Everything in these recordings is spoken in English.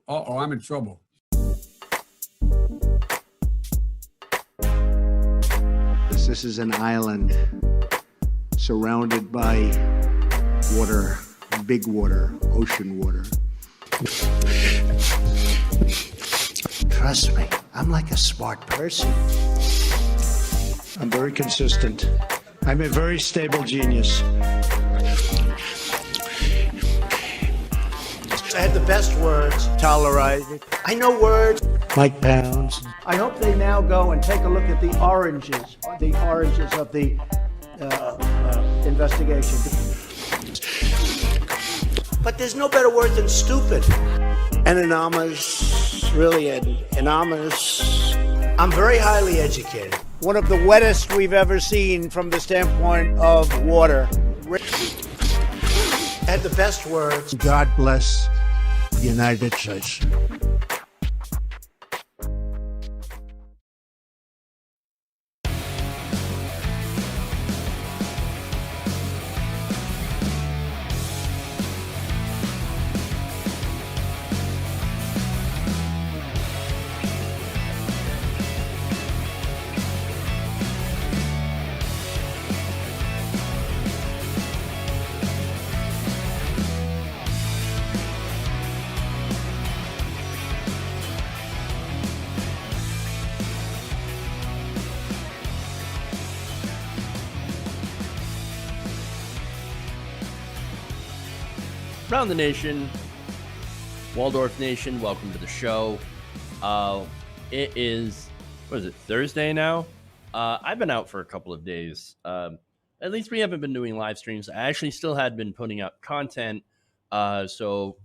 Uh-oh, I'm in trouble. This is an island surrounded by water, big water, ocean water. Trust me, I'm like a smart person. I'm very consistent. I'm a very stable genius. I had the best words. Tolerated. I know words. Mike Pounds. I hope they now go and take a look at the oranges of the investigation. But there's no better word than stupid. Anonymous, really anonymous. I'm very highly educated. One of the wettest we've ever seen from the standpoint of water. Had the best words. God bless the United States. Around the nation, Waldorf Nation, welcome to the show. It is, Thursday now? I've been out for a couple of days. At least we haven't been doing live streams. I actually still had been putting out content. A couple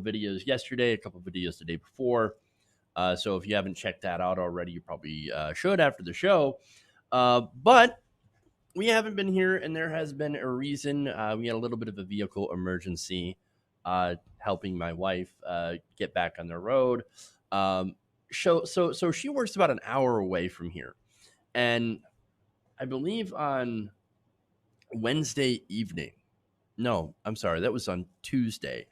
videos yesterday, a couple videos the day before. So if you haven't checked that out already, you probably should after the show. But we haven't been here, and there has been a reason. We had a little bit of a vehicle emergency, helping my wife get back on the road. So she works about an hour away from here, and I believe on Wednesday evening. No, I'm sorry, that was on Tuesday.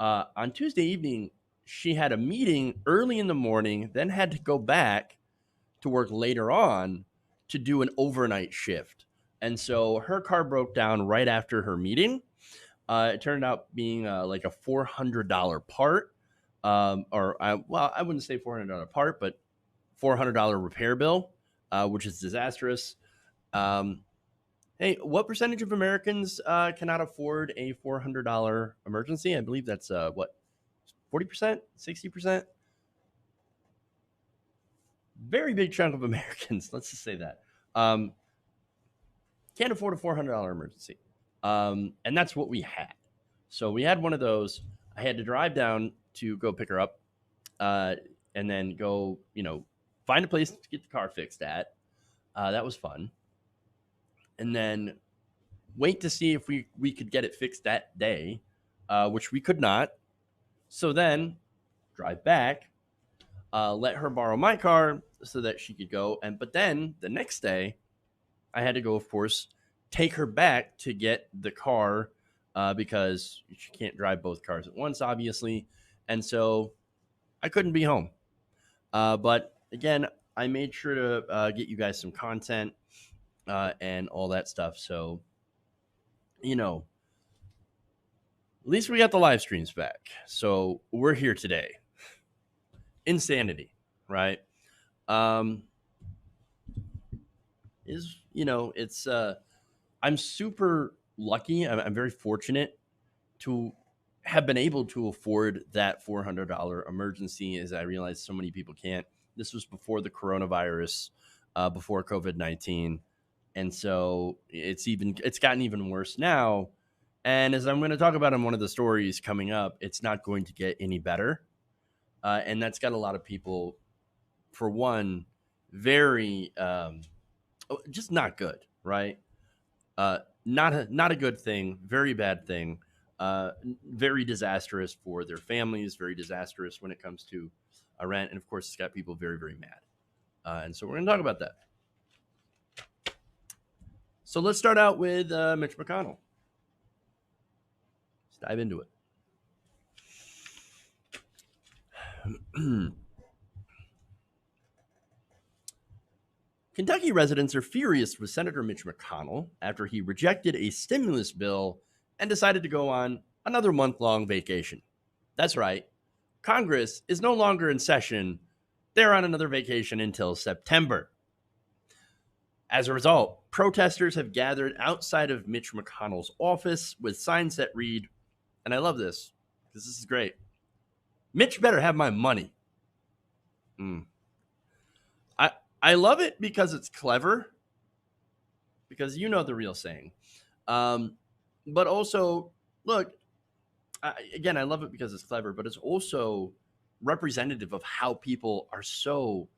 On Tuesday evening, she had a meeting early in the morning, then had to go back to work later on to do an overnight shift. And so her car broke down right after her meeting. It turned out being like a $400 part, I wouldn't say $400 part, but $400 repair bill, which is disastrous. Hey, what percentage of Americans cannot afford a $400 emergency? I believe that's 40%, 60%? Very big chunk of Americans. Let's just say that. Can't afford a $400 emergency. And that's what we had. So we had one of those. I had to drive down to go pick her up and then go, find a place to get the car fixed at. That was fun. And then wait to see if we could get it fixed that day, which we could not. So then drive back, let her borrow my car so that she could go. But then the next day, I had to go, of course, take her back to get the car because she can't drive both cars at once, obviously. And so I couldn't be home. But again, I made sure to get you guys some content and all that stuff. So, at least we got the live streams back. So we're here today. Insanity, right? I'm super lucky. I'm very fortunate to have been able to afford that $400 emergency, as I realize so many people can't. This was before the coronavirus, before COVID-19. And so it's gotten even worse now. And as I'm going to talk about in one of the stories coming up, it's not going to get any better. And that's got a lot of people, for one, very just not good, right? Not a good thing, very bad thing, very disastrous for their families, very disastrous when it comes to rent. And of course, it's got people very, very mad. And so we're going to talk about that. So let's start out with Mitch McConnell. Let's dive into it. Kentucky residents are furious with Senator Mitch McConnell after he rejected a stimulus bill and decided to go on another month-long vacation. That's right. Congress is no longer in session. They're on another vacation until September. As a result, protesters have gathered outside of Mitch McConnell's office with signs that read, and I love this because this is great, Mitch better have my money. I love it because it's clever, because you know the real saying. But also, look, again, I love it because it's clever, but it's also representative of how people are so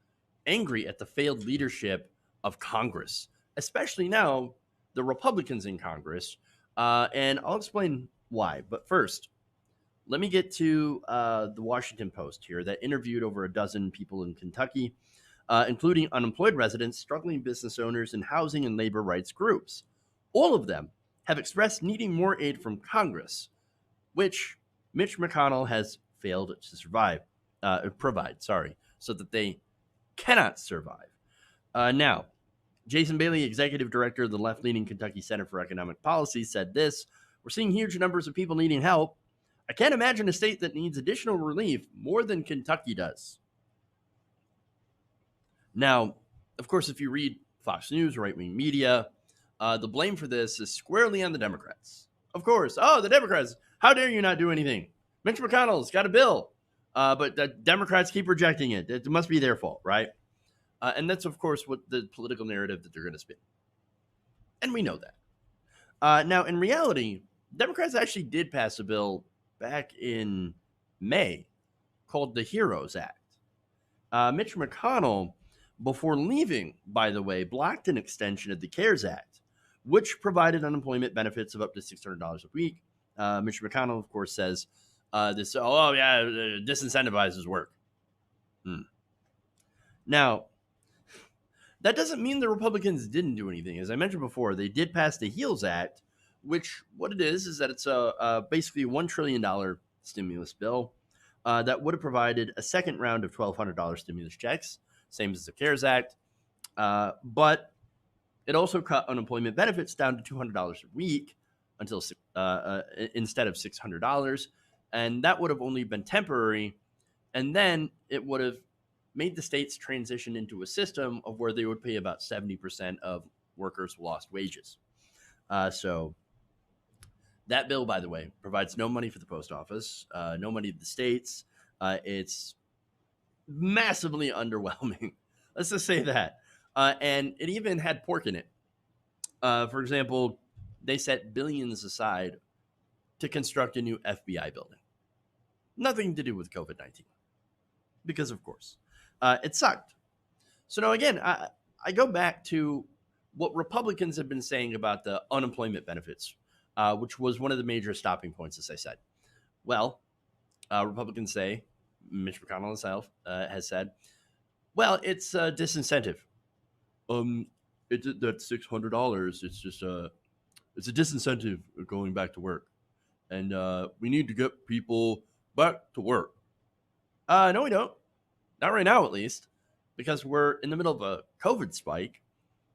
angry at the failed leadership of Congress, especially now the Republicans in Congress. And I'll explain why. But first, let me get to the Washington Post here that interviewed over a dozen people in Kentucky, including unemployed residents, struggling business owners, and housing and labor rights groups. All of them have expressed needing more aid from Congress, which Mitch McConnell has failed to provide, so that they cannot survive. Now, Jason Bailey, executive director of the left-leaning Kentucky Center for Economic Policy, said this: "We're seeing huge numbers of people needing help. I can't imagine a state that needs additional relief more than Kentucky does." Now, of course, if you read Fox News, right-wing media, the blame for this is squarely on the Democrats. Of course. Oh, the Democrats. How dare you not do anything? Mitch McConnell's got a bill, but the Democrats keep rejecting it. It must be their fault, right? And that's, of course, what the political narrative that they're going to spin. And we know that. Now, in reality, Democrats actually did pass a bill back in May called the HEROES Act. Mitch McConnell, before leaving, by the way, blocked an extension of the CARES Act, which provided unemployment benefits of up to $600 a week. Mitch McConnell, of course, says disincentivizes work. Now, that doesn't mean the Republicans didn't do anything. As I mentioned before, they did pass the HEALS Act, which what it is that it's basically a $1 trillion stimulus bill that would have provided a second round of $1,200 stimulus checks, same as the CARES Act. But it also cut unemployment benefits down to $200 a week until instead of $600. And that would have only been temporary. And then it would have made the states transition into a system of where they would pay about 70% of workers' lost wages. So that bill, by the way, provides no money for the post office, no money to the states. It's massively underwhelming. Let's just say that. And it even had pork in it. For example, they set billions aside to construct a new FBI building. Nothing to do with COVID-19. Because, of course, it sucked. So now, again, I go back to what Republicans have been saying about the unemployment benefits, which was one of the major stopping points, as I said. Well, Republicans say, Mitch McConnell himself has said, well, it's a disincentive. That's $600. It's just it's a disincentive of going back to work, and we need to get people back to work. No, we don't. Not right now, at least, because we're in the middle of a COVID spike.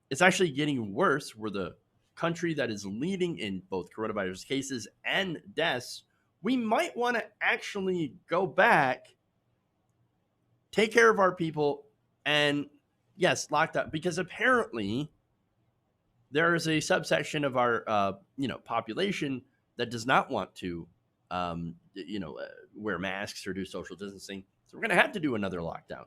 It's actually getting worse. We're the country that is leading in both coronavirus cases and deaths. We might want to actually go back, take care of our people, and yes, lock down, because apparently there is a subsection of our population that does not want to wear masks or do social distancing. So we're going to have to do another lockdown.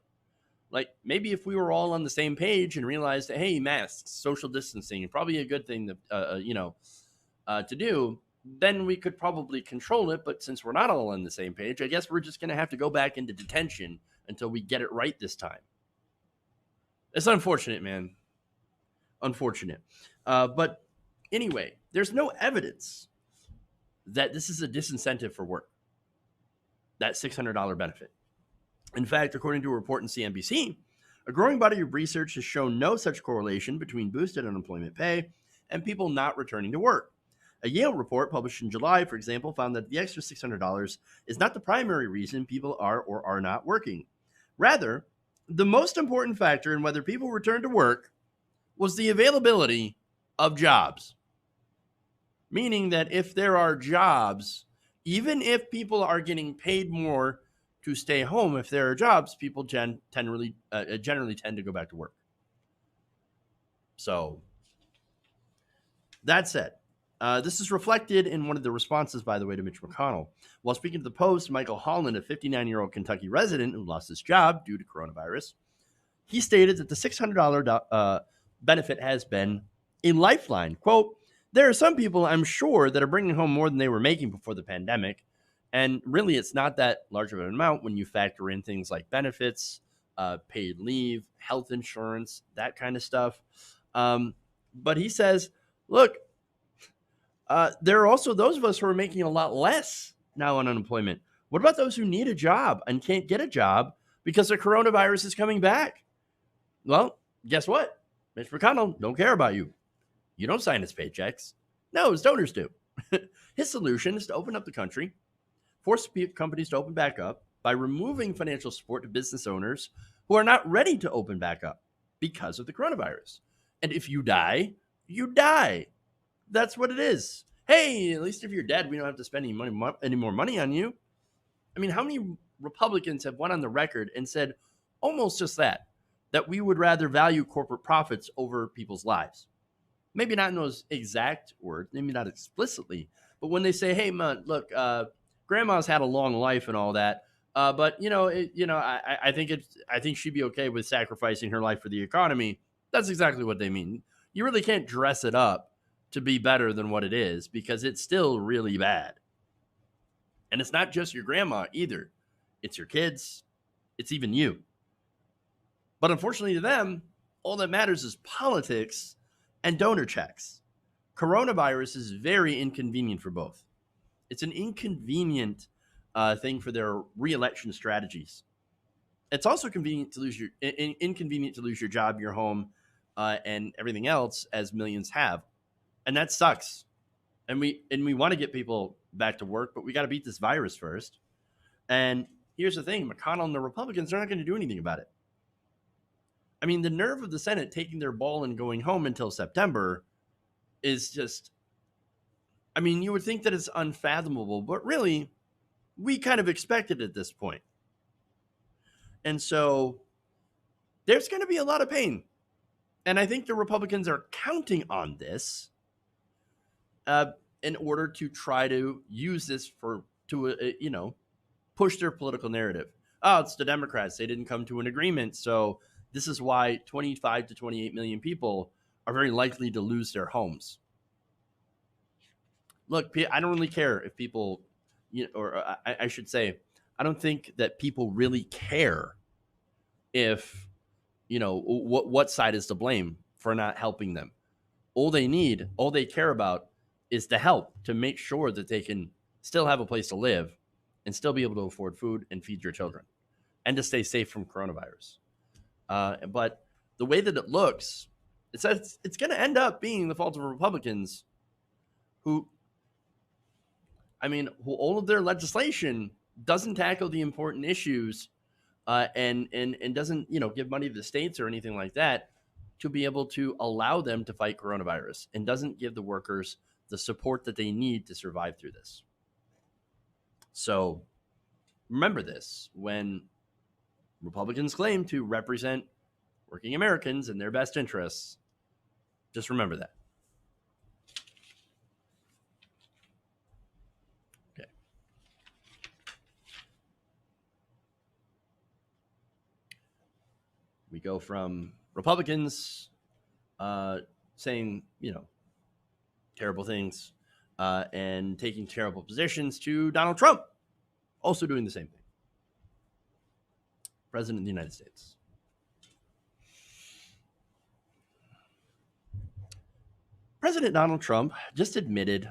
Like, maybe if we were all on the same page and realized that, hey, masks, social distancing, probably a good thing to do, then we could probably control it. But since we're not all on the same page, I guess we're just going to have to go back into detention until we get it right this time. It's unfortunate, man. Unfortunate. But anyway, there's no evidence that this is a disincentive for work, that $600 benefit. In fact, according to a report in CNBC, a growing body of research has shown no such correlation between boosted unemployment pay and people not returning to work. A Yale report published in July, for example, found that the extra $600 is not the primary reason people are or are not working. Rather, the most important factor in whether people return to work was the availability of jobs. Meaning that if there are jobs, even if people are getting paid more to stay home, if there are jobs, people generally tend to go back to work. So that said, this is reflected in one of the responses, by the way, to Mitch McConnell. While speaking to the Post, Michael Holland, a 59-year-old Kentucky resident who lost his job due to coronavirus, he stated that the $600 benefit has been a lifeline. Quote, there are some people, I'm sure, that are bringing home more than they were making before the pandemic. And really, it's not that large of an amount when you factor in things like benefits, paid leave, health insurance, that kind of stuff. But he says, look, there are also those of us who are making a lot less now on unemployment. What about those who need a job and can't get a job because the coronavirus is coming back? Well, guess what? Mitch McConnell don't care about you. You don't sign his paychecks. No, his donors do. His solution is to open up the country, force companies to open back up by removing financial support to business owners who are not ready to open back up because of the coronavirus. And if you die, you die. That's what it is. Hey, at least if you're dead, we don't have to spend any more money on you. I mean, how many Republicans have went on the record and said almost just that we would rather value corporate profits over people's lives? Maybe not in those exact words, maybe not explicitly, but when they say, hey, man, look, grandma's had a long life and all that, but I think she'd be okay with sacrificing her life for the economy. That's exactly what they mean. You really can't dress it up to be better than what it is because it's still really bad. And it's not just your grandma either. It's your kids. It's even you. But unfortunately to them, all that matters is politics and donor checks. Coronavirus is very inconvenient for both. It's an inconvenient thing for their re-election strategies. It's also inconvenient to lose your job, your home, and everything else, as millions have. And that sucks. And we want to get people back to work, but we got to beat this virus first. And here's the thing, McConnell and the Republicans are not going to do anything about it. I mean, the nerve of the Senate taking their ball and going home until September is just, I mean, you would think that it's unfathomable, but really, we kind of expected at this point. And so there's going to be a lot of pain. And I think the Republicans are counting on this in order to try to use this to push their political narrative. Oh, it's the Democrats. They didn't come to an agreement. So this is why 25 to 28 million people are very likely to lose their homes. Look, I don't really care if people, I should say, I don't think that people really care if, what side is to blame for not helping them. All they care about is to help, to make sure that they can still have a place to live and still be able to afford food and feed your children and to stay safe from coronavirus. But the way that it looks, it's going to end up being the fault of Republicans who all of their legislation doesn't tackle the important issues and doesn't, give money to the states or anything like that to be able to allow them to fight coronavirus, and doesn't give the workers the support that they need to survive through this. So remember this, when Republicans claim to represent working Americans and their best interests, just remember that. Okay. We go from Republicans saying, terrible things and taking terrible positions to Donald Trump also doing the same thing. President of the United States. President Donald Trump just admitted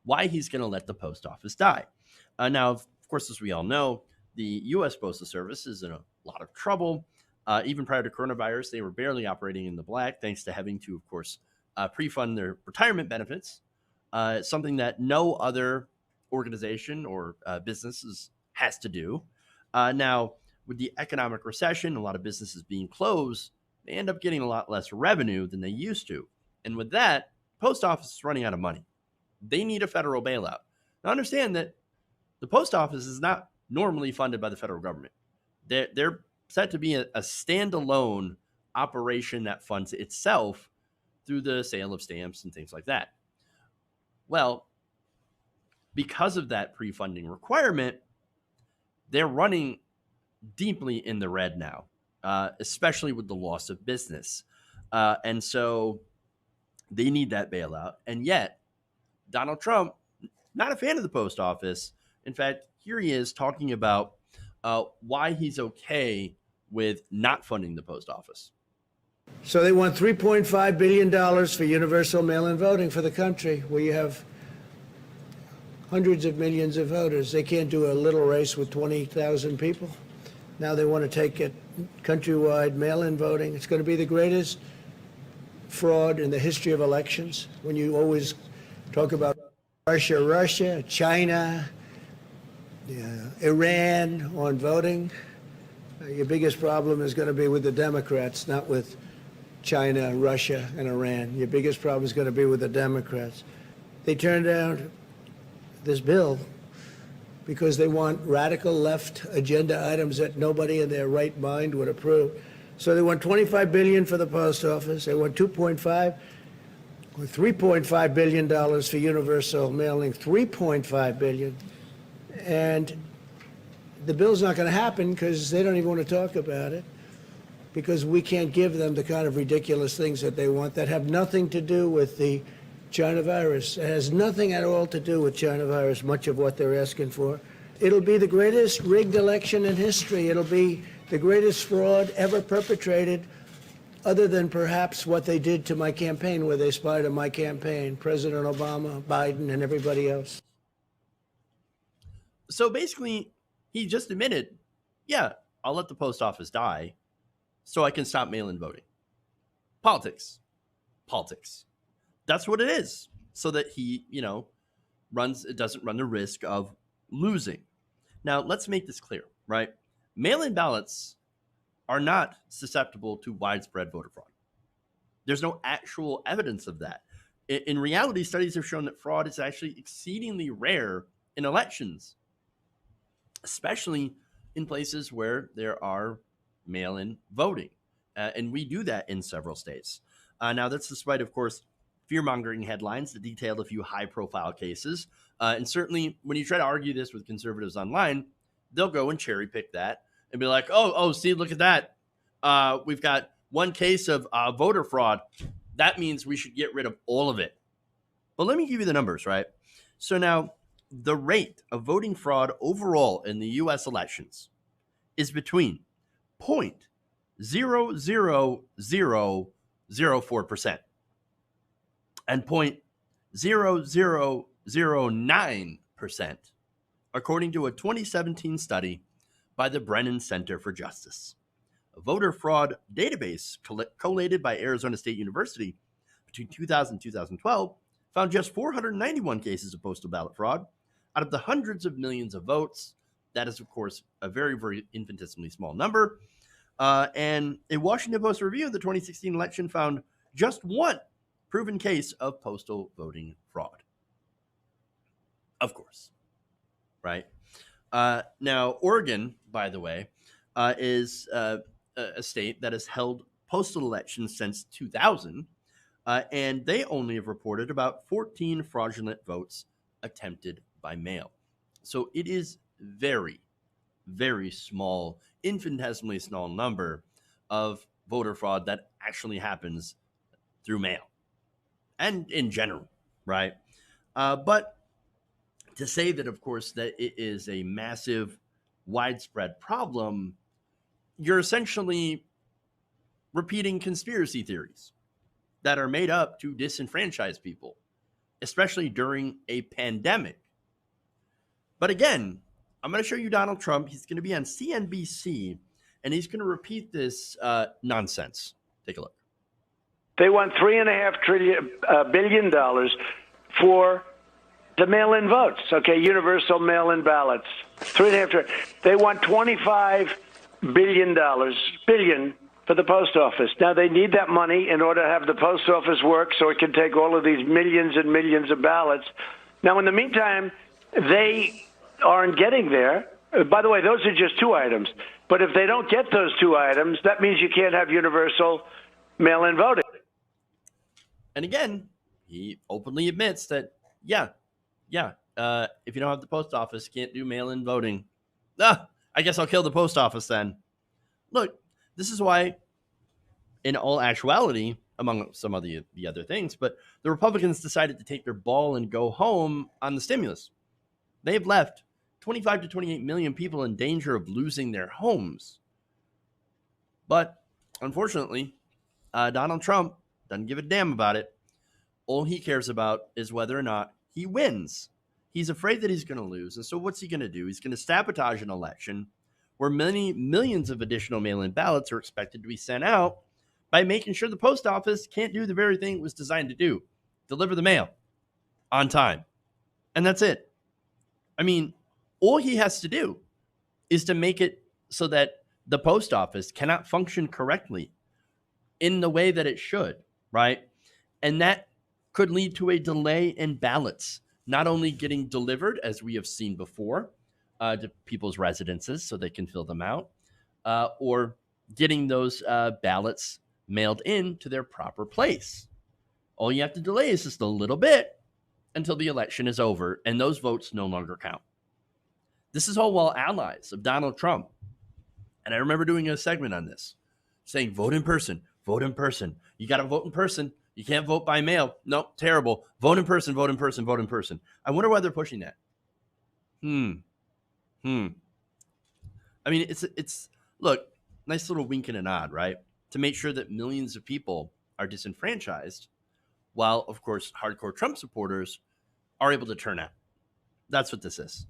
why he's going to let the post office die. Now, of course, as we all know, the U.S. Postal Service is in a lot of trouble. Even prior to coronavirus, they were barely operating in the black, thanks to having to, of course, pre-fund their retirement benefits. something that no other organization or businesses has to do. Now, with the economic recession, a lot of businesses being closed, they end up getting a lot less revenue than they used to. And with that, post office is running out of money. They need a federal bailout. Now, understand that the post office is not normally funded by the federal government. They're set to be a standalone operation that funds itself through the sale of stamps and things like that. Well, because of that pre-funding requirement, they're running deeply in the red now, especially with the loss of business. And so they need that bailout. And yet, Donald Trump, not a fan of the post office. In fact, here he is talking about why he's okay with not funding the post office. So they want $3.5 billion for universal mail-in voting for the country, where you have hundreds of millions of voters. They can't do a little race with 20,000 people. Now they want to take it countrywide mail-in voting. It's going to be the greatest fraud in the history of elections. When you always talk about Russia, China, Iran on voting, your biggest problem is going to be with the Democrats, not with China, Russia, and Iran. Your biggest problem is going to be with the Democrats. They turned down this bill because they want radical left agenda items that nobody in their right mind would approve. So they want $25 billion for the post office. They want $3.5 billion for universal mailing, $3.5 billion. And the bill's not going to happen because they don't even want to talk about it, because we can't give them the kind of ridiculous things that they want that have nothing to do with the China virus. It has nothing at all to do with China virus, much of what they're asking for. It'll be the greatest rigged election in history. It'll be the greatest fraud ever perpetrated, other than perhaps what they did to my campaign, where they spied on my campaign, President Obama, Biden, and everybody else. So basically, he just admitted, yeah, I'll let the post office die so I can stop mail-in voting. Politics. That's what it is. So that he, doesn't run the risk of losing. Now, let's make this clear, right? Mail-in ballots are not susceptible to widespread voter fraud. There's no actual evidence of that. In reality, studies have shown that fraud is actually exceedingly rare in elections, especially in places where there are mail-in voting. And we do that in several states. Now, that's despite, of course, fear-mongering headlines that detail a few high-profile cases. And certainly, when you try to argue this with conservatives online, they'll go and cherry-pick that and be like, oh, see, look at that. We've got one case of voter fraud. That means we should get rid of all of it. But let me give you the numbers, right? So now, the rate of voting fraud overall in the U.S. elections is between 0.00004% and 0.0009%, according to a 2017 study by the Brennan Center for Justice. A voter fraud database collated by Arizona State University between 2000 and 2012 found just 491 cases of postal ballot fraud out of the hundreds of millions of votes. That is, of course, a very, very infinitesimally small number. And a Washington Post review of the 2016 election found just one proven case of postal voting fraud. Of course, right? Now, Oregon, by the way, is a state that has held postal elections since 2000, and they only have reported about 14 fraudulent votes attempted by mail. So it is very, very small, infinitesimally small number of voter fraud that actually happens through mail and in general, right? But to say that, of course, that it is a massive, widespread problem, you're essentially repeating conspiracy theories that are made up to disenfranchise people, especially during a pandemic. But again, I'm going to show you Donald Trump. He's going to be on CNBC, and he's going to repeat this nonsense. Take a look. They want $3.5 billion for the mail-in votes. Okay, universal mail-in ballots. $3.5 trillion. They want $25 billion for the post office. Now, they need that money in order to have the post office work so it can take all of these millions and millions of ballots. Now, in the meantime, they aren't getting there. By the way, those are just two items. But if they don't get those two items, that means you can't have universal mail-in voting. And again, he openly admits that, if you don't have the post office, can't do mail-in voting. I guess I'll kill the post office then. Look, this is why, in all actuality, among some of the other things, but the Republicans decided to take their ball and go home on the stimulus. They've left 25 to 28 million people in danger of losing their homes. But unfortunately, Donald Trump doesn't give a damn about it. All he cares about is whether or not he wins. He's afraid that he's going to lose. And so what's he going to do? He's going to sabotage an election where many millions of additional mail-in ballots are expected to be sent out by making sure the post office can't do the very thing it was designed to do, deliver the mail on time. And that's it. I mean, all he has to do is to make it so that the post office cannot function correctly in the way that it should, right? And that could lead to a delay in ballots, not only getting delivered, as we have seen before, to people's residences so they can fill them out, or getting those ballots mailed in to their proper place. All you have to delay is just a little bit until the election is over and those votes no longer count. This is all while allies of Donald Trump. And I remember doing a segment on this, saying vote in person, vote in person. You got to vote in person. You can't vote by mail. No, terrible. Vote in person, vote in person, vote in person. I wonder why they're pushing that. I mean, it's look, nice little wink and a nod, right? To make sure that millions of people are disenfranchised, while, of course, hardcore Trump supporters are able to turn out. That's what this is.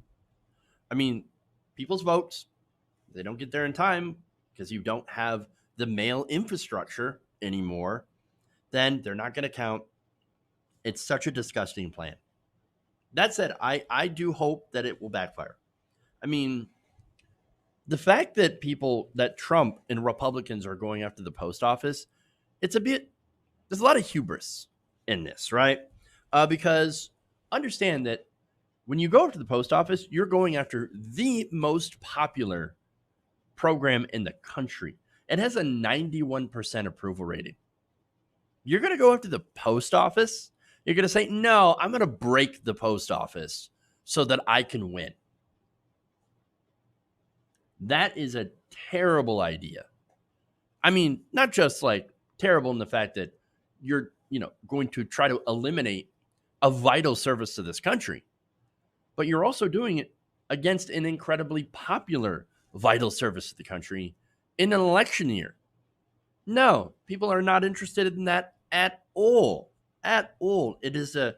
I mean, people's votes, they don't get there in time because you don't have the mail infrastructure anymore, then they're not going to count. It's such a disgusting plan. That said, I do hope that it will backfire. I mean, the fact that Trump and Republicans are going after the post office, there's a lot of hubris in this, right? Because understand that when you go to the post office, you're going after the most popular program in the country. It has a 91% approval rating. You're going to go after the post office? You're going to say, no, I'm going to break the post office so that I can win. That is a terrible idea. I mean, not just like terrible in the fact that you're, going to try to eliminate a vital service to this country, but you're also doing it against an incredibly popular vital service to the country in an election year. No, people are not interested in that at all. At all. It is a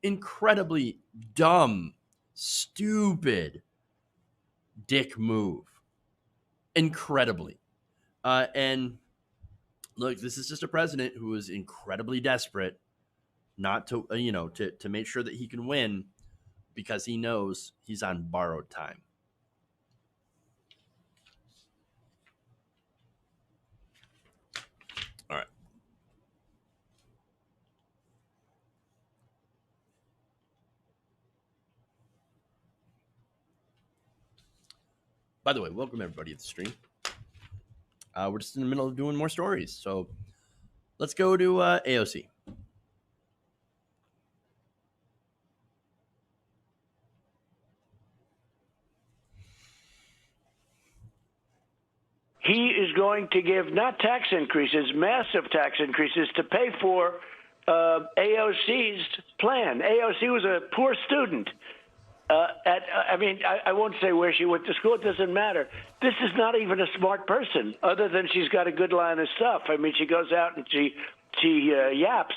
incredibly dumb, stupid dick move. Incredibly. And look, this is just a president who is incredibly desperate not to, to make sure that he can win because he knows he's on borrowed time. All right. By the way, welcome everybody to the stream. We're just in the middle of doing more stories. So let's go to AOC. He is going to give not tax increases, massive tax increases to pay for AOC's plan. AOC was a poor student. I won't say where she went to school. It doesn't matter. This is not even a smart person, other than she's got a good line of stuff. I mean, she goes out and she yaps.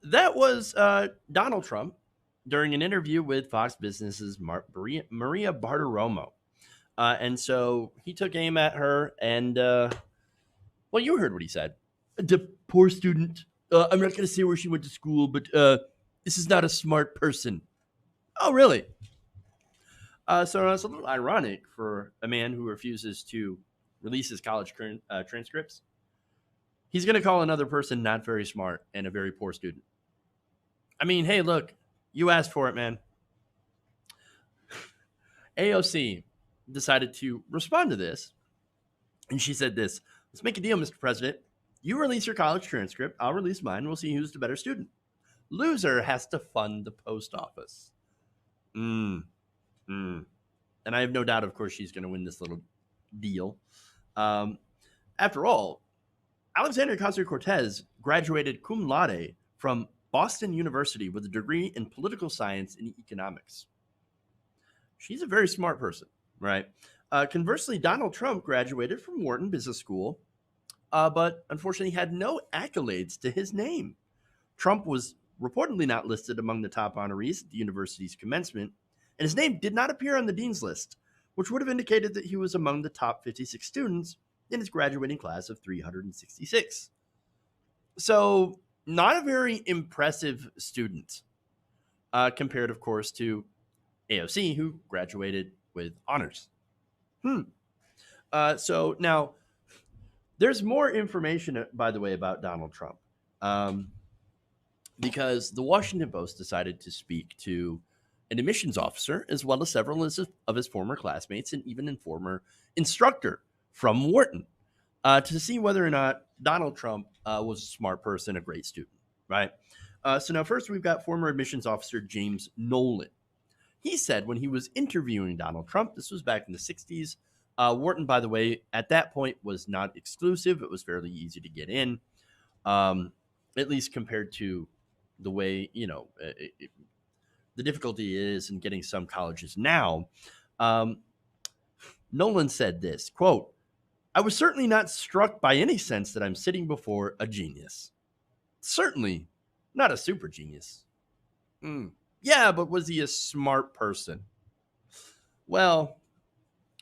That was Donald Trump during an interview with Fox Business's Maria Bartiromo. And so he took aim at her and, you heard what he said. The poor student. I'm not going to say where she went to school, but this is not a smart person. Oh, really? So it's a little ironic for a man who refuses to release his college transcripts. He's going to call another person not very smart and a very poor student. I mean, hey, look, you asked for it, man. AOC decided to respond to this, and she said this: "Let's make a deal, Mr. President. You release your college transcript, I'll release mine, we'll see who's the better student. Loser has to fund the post office." And I have no doubt, of course, she's going to win this little deal. After all, Alexandria Ocasio-Cortez graduated cum laude from Boston University with a degree in political science and economics. She's a very smart person, right? Conversely, Donald Trump graduated from Wharton Business School, but unfortunately had no accolades to his name. Trump was reportedly not listed among the top honorees at the university's commencement, and his name did not appear on the dean's list, which would have indicated that he was among the top 56 students in his graduating class of 366. So, not a very impressive student, compared, of course, to AOC, who graduated with honors. So now, there's more information, by the way, about Donald Trump, because the Washington Post decided to speak to an admissions officer, as well as several of his former classmates and even a former instructor from Wharton, to see whether or not Donald Trump was a smart person, a great student, right? So now first we've got former admissions officer James Nolan. He said when he was interviewing Donald Trump, this was back in the 60s, Wharton, by the way, at that point was not exclusive. It was fairly easy to get in, at least compared to the way, the difficulty is in getting some colleges now. Nolan said this, quote, "I was certainly not struck by any sense that I'm sitting before a genius. Certainly not a super genius. Yeah, but was he a smart person? Well,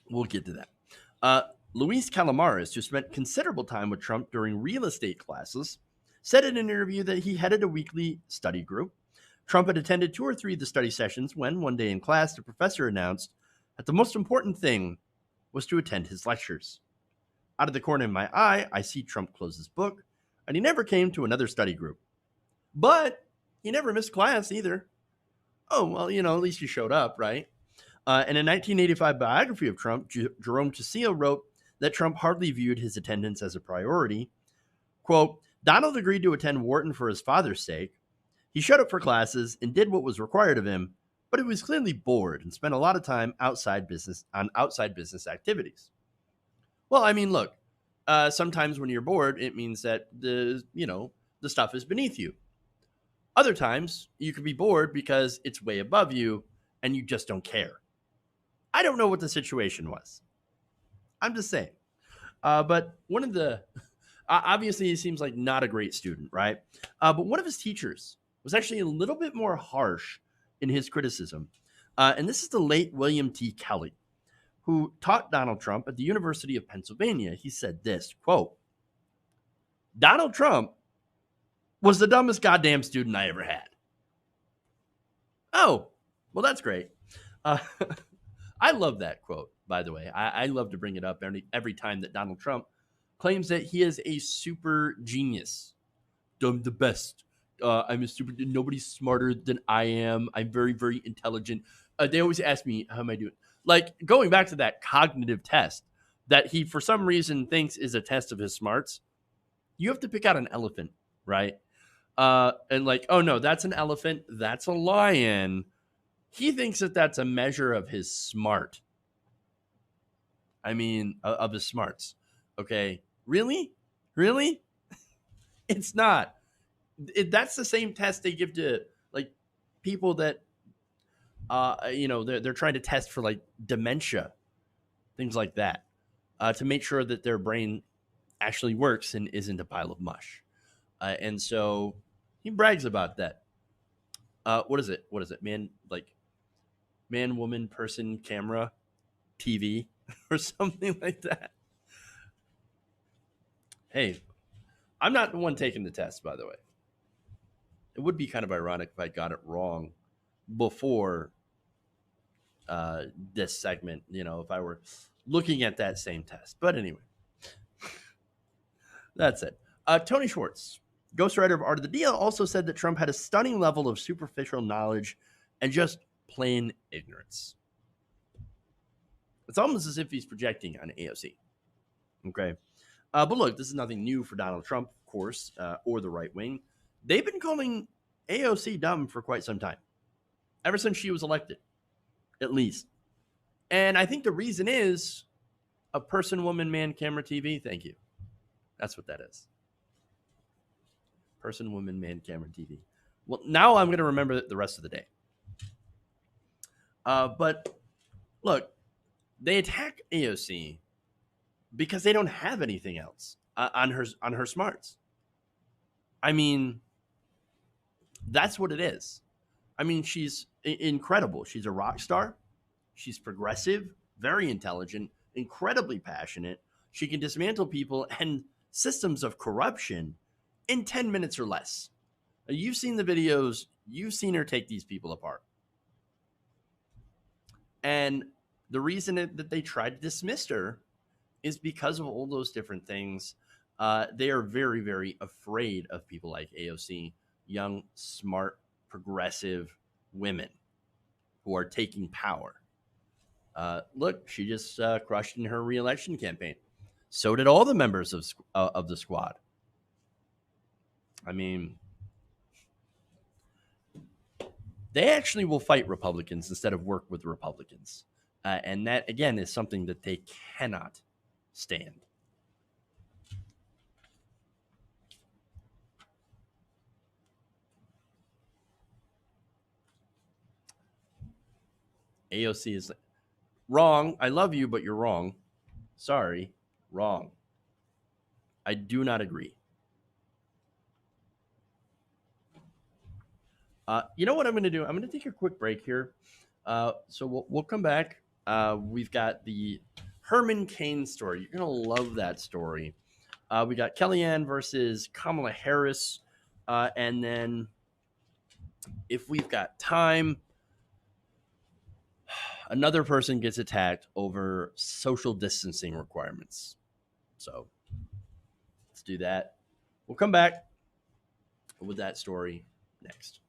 we'll get to that." Luis Calamares, who spent considerable time with Trump during real estate classes, said in an interview that he headed a weekly study group. Trump had attended 2 or 3 of the study sessions when, one day in class, the professor announced that the most important thing was to attend his lectures. Out of the corner of my eye, I see Trump close his book, and he never came to another study group. But he never missed class either. Oh, well, at least you showed up, right? In a 1985 biography of Trump, Jerome Tessio wrote that Trump hardly viewed his attendance as a priority. Quote, "Donald agreed to attend Wharton for his father's sake. He showed up for classes and did what was required of him, but he was clearly bored and spent a lot of time outside business activities." Well, I mean, look, sometimes when you're bored, it means that the stuff is beneath you. Other times you could be bored because it's way above you and you just don't care. I don't know what the situation was. I'm just saying. But one of the, obviously he seems like not a great student, right? But one of his teachers was actually a little bit more harsh in his criticism. And this is the late William T. Kelly, who taught Donald Trump at the University of Pennsylvania. He said this, quote, "Donald Trump was the dumbest goddamn student I ever had." Oh, well, that's great. I love that quote, by the way. I love to bring it up every time that Donald Trump claims that he is a super genius. I'm the best. I'm a super. Nobody's smarter than I am. I'm very, very intelligent. They always ask me, how am I doing? Like, going back to that cognitive test that he, for some reason, thinks is a test of his smarts. You have to pick out an elephant, right? And like, oh no, that's an elephant. That's a lion. He thinks that that's a measure of his smart. I mean, of his smarts. Okay. Really? Really? It's not. That's the same test they give to like people that, they're trying to test for like dementia, things like that, to make sure that their brain actually works and isn't a pile of mush. And so he brags about that. What is it? Man, woman, person, camera, TV, or something like that. Hey, I'm not the one taking the test, by the way. It would be kind of ironic if I got it wrong before this segment, if I were looking at that same test. But anyway, that's it. Tony Schwartz, ghostwriter of Art of the Deal, also said that Trump had a stunning level of superficial knowledge and just plain ignorance. It's almost as if he's projecting on AOC. Okay. But look, this is nothing new for Donald Trump, of course, or the right wing. They've been calling AOC dumb for quite some time, ever since she was elected, at least. And I think the reason is a person, woman, man, camera, TV. Thank you. That's what that is. Person, woman, man, camera, TV. Well, now I'm going to remember the rest of the day. But look, they attack AOC because they don't have anything else on her smarts. I mean, that's what it is. I mean, she's incredible. She's a rock star. She's progressive, very intelligent, incredibly passionate. She can dismantle people and systems of corruption in 10 minutes or less. You've seen the videos. You've seen her take these people apart. And the reason that they tried to dismiss her is because of all those different things. They are very, very afraid of people like AOC, young, smart, progressive women who are taking power. Look, she just crushed in her reelection campaign. So did all the members of the squad. I mean, they actually will fight Republicans instead of work with Republicans. And that, again, is something that they cannot stand. AOC is wrong. I love you, but you're wrong. Sorry, wrong. I do not agree. You know what I'm going to do? I'm going to take a quick break here. So we'll come back. We've got the Herman Cain story. You're going to love that story. We got Kellyanne versus Kamala Harris. And then if we've got time, another person gets attacked over social distancing requirements. So let's do that. We'll come back with that story next.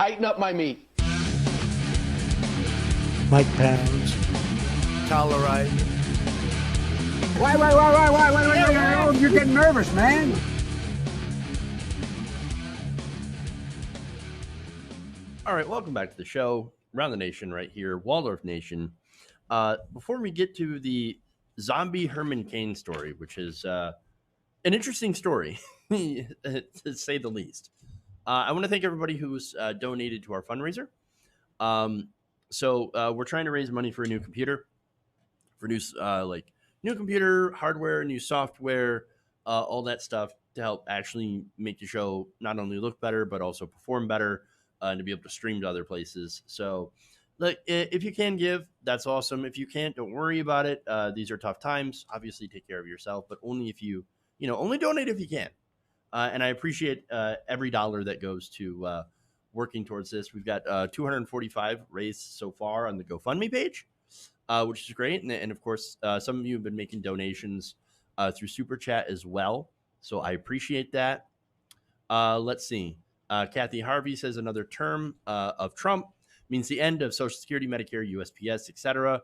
tighten up my meat. Mike Pounds, tolerate. Why, you're getting nervous, man. All right, welcome back to the show. Around the Nation right here, Waldorf Nation. Before we get to the zombie Herman Cain story, which is an interesting story, to say the least, I want to thank everybody who's donated to our fundraiser. So we're trying to raise money for a new computer, for new new computer hardware, new software, all that stuff to help actually make the show not only look better but also perform better, and to be able to stream to other places. So, if you can give, that's awesome. If you can't, don't worry about it. These are tough times. Obviously, take care of yourself, but only if you only donate if you can. And I appreciate every dollar that goes to working towards this. We've got 245 raised so far on the GoFundMe page, which is great. And of course, some of you have been making donations through Super Chat as well. So I appreciate that. Let's see. Kathy Harvey says another term of Trump means the end of Social Security, Medicare, USPS, etc.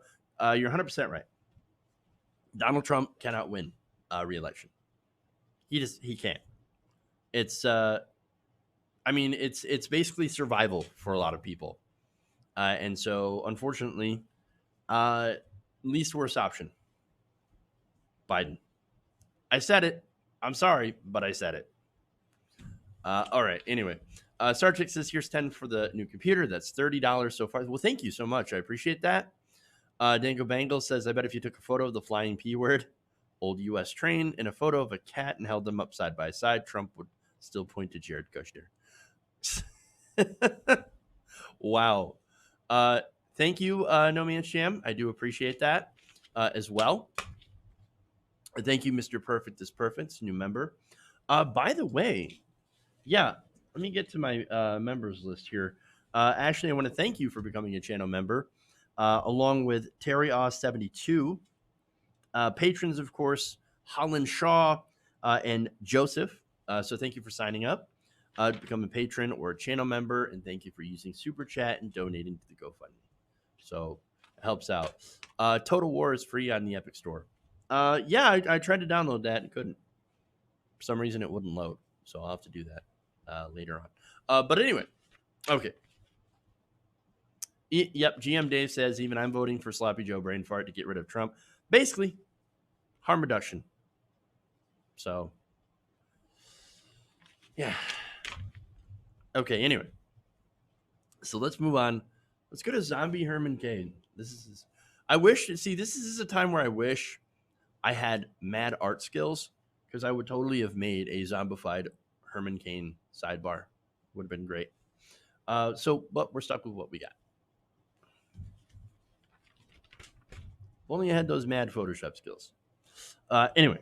You're 100% right. Donald Trump cannot win re-election. He can't. It's it's basically survival for a lot of people, and so unfortunately, least worst option, Biden. I said it. I'm sorry, but I said it. All right. Anyway, Star Trek says here's 10 for the new computer. That's $30 so far. Well, thank you so much. I appreciate that. Dango Bangle says, I bet if you took a photo of the flying P word, old U.S. train, and a photo of a cat and held them up side by side, Trump would still point to Jared Kushner. Wow. Thank you, No Man's Jam. I do appreciate that as well. Thank you, Mr. Perfect is Perfect, new member. By the way, yeah, let me get to my members list here. Ashley, I want to thank you for becoming a channel member, along with Terry Oz 72. Patrons, of course, Holland Shaw and Joseph. So thank you for signing up to become a patron or a channel member, and thank you for using Super Chat and donating to the GoFundMe. So it helps out. Total War is free on the Epic Store. Yeah, I tried to download that and couldn't. For some reason, it wouldn't load. So I'll have to do that later on. But anyway, okay. Yep, GM Dave says, even I'm voting for Sloppy Joe Brain Fart to get rid of Trump. Basically, harm reduction. So, yeah. Okay, anyway. So let's move on. Let's go to Zombie Herman Cain. This is a time where I wish I had mad art skills, because I would totally have made a zombified Herman Cain sidebar. Would have been great. But we're stuck with what we got. If only I had those mad Photoshop skills. Anyway.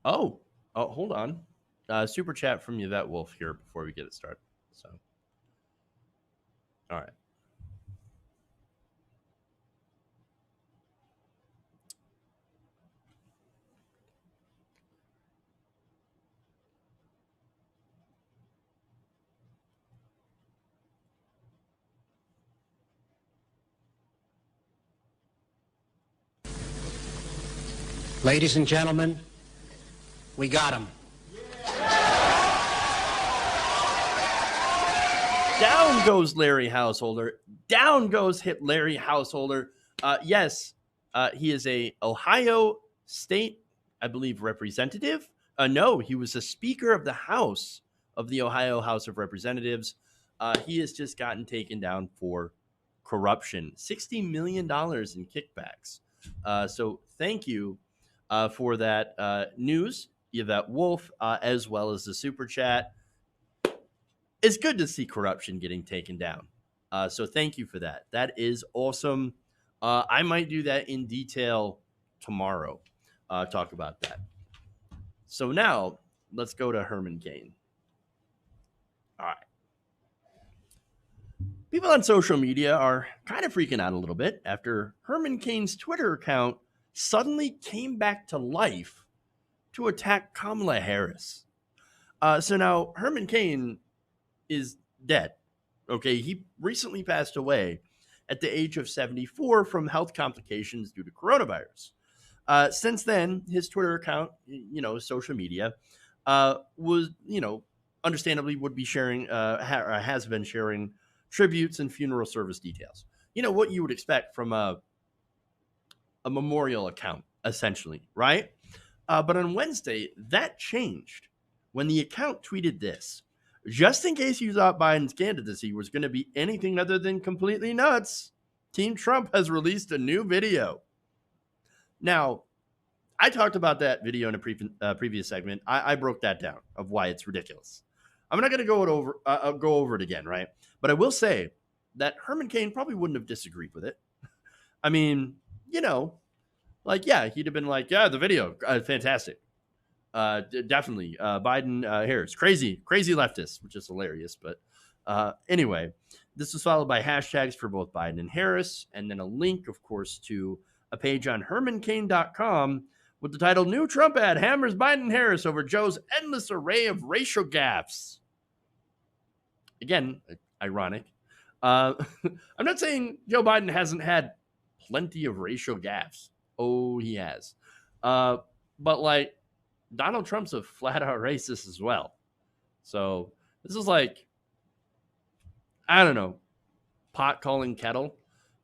Oh, hold on. Super chat from Yvette Wolf here before we get it started. So, all right. Ladies and gentlemen, we got him. Down goes Larry Householder. Down goes Larry Householder. Yes, he is a Ohio State, I believe, representative. No, he was a Speaker of the House of the Ohio House of Representatives. He has just gotten taken down for corruption. $60 million in kickbacks. So thank you for that news, Yvette Wolf, as well as the Super Chat. It's good to see corruption getting taken down. So thank you for that. That is awesome. I might do that in detail tomorrow. Talk about that. So now let's go to Herman Cain. All right. People on social media are kind of freaking out a little bit after Herman Cain's Twitter account suddenly came back to life to attack Kamala Harris. So now Herman Cain is dead. Okay, he recently passed away at the age of 74 from health complications due to coronavirus. Since then, his Twitter account, social media, was, understandably would be sharing, has been sharing tributes and funeral service details. What you would expect from a memorial account, essentially, right? But on Wednesday, that changed when the account tweeted this. Just in case you thought Biden's candidacy was going to be anything other than completely nuts, Team Trump has released a new video. Now, I talked about that video in a previous segment. I broke that down of why it's ridiculous. I'm not going to go over it again, right? But I will say that Herman Cain probably wouldn't have disagreed with it. I mean, he'd have been like, yeah, the video, fantastic. Definitely. Biden, Harris, crazy leftist, which is hilarious. But anyway, this was followed by hashtags for both Biden and Harris, and then a link, of course, to a page on hermancain.com with the title New Trump ad hammers Biden Harris over Joe's endless array of racial gaffes. Again, ironic. I'm not saying Joe Biden hasn't had plenty of racial gaffes. Oh, he has. But like, Donald Trump's a flat out racist as well. So this is like, I don't know, pot calling kettle